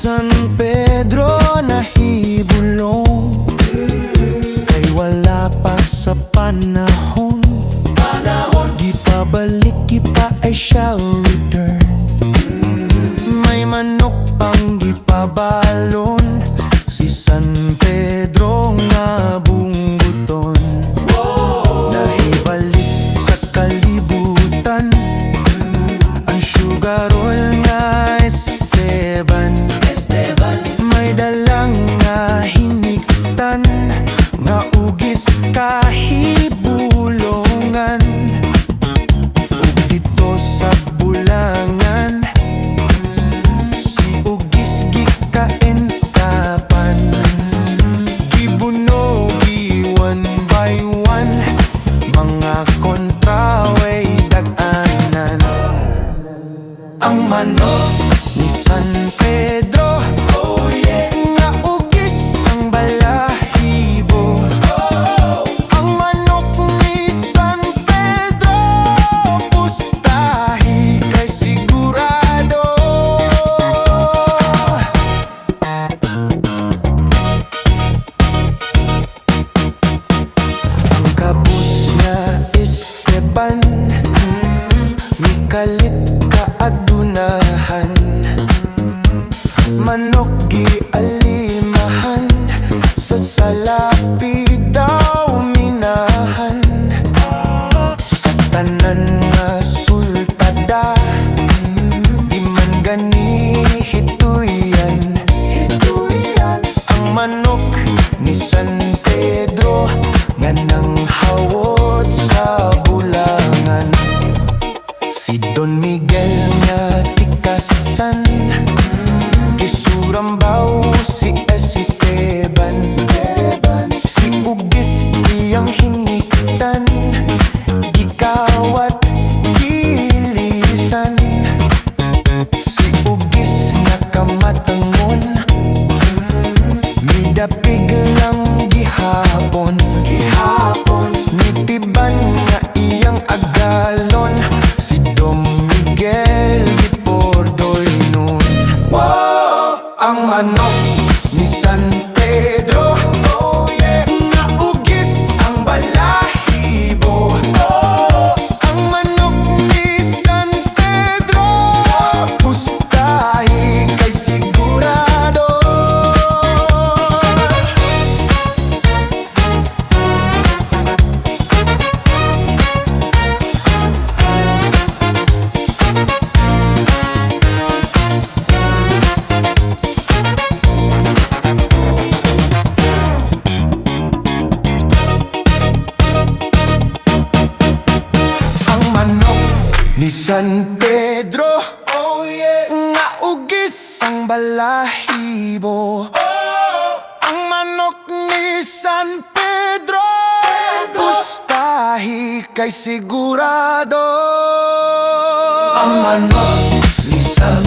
San Pedro nahibulong, kay wala pa sa panahon. Di pa balik, di pa ay shall return. May manok pang di pa balon, si San Pedro nga bungguton. Nahibalik sa kalibutan ang sugarol nga Esteban. May dalang nga hinigtan nga ugis kahibulongan. Ug dito sa Bulangan si ugis gikaentapan. Gibunogi one by one, mga kontraway dag-anan. Ang manok ni San Pedro, oh yeah, nga ugis ang balahibo. Ang manok ni San Pedro, pustahi kay sigurado. Ang kabus nga Esteban, mikalit kaadunahan. Manok gialimahan, sa salapi daw minahan. Sa tanan nga sultada, di man gani hituyan. Ang manok ni San Pedro nga nang hawot sa Bulangan. Si Don Miguel nga tikasan, Kisurambaw si Esteban. Si ugis iyang hiniktan, gikawat gilisan. Si ugis nga kamatangon, midapig lang gihapon. Nitiban nga iyang agalon, si Don Miguel gipordoy nun. Ang manok ni San Pedro, oh yeah, nga ugis ang balahibo. Ang manok ni San Pedro, pustahi kay sigurado. Ni San Pedro, oh yeah, nga ugis ang balahibo. Ang manok ni San Pedro, pustahi kay sigurado. Ang manok ni San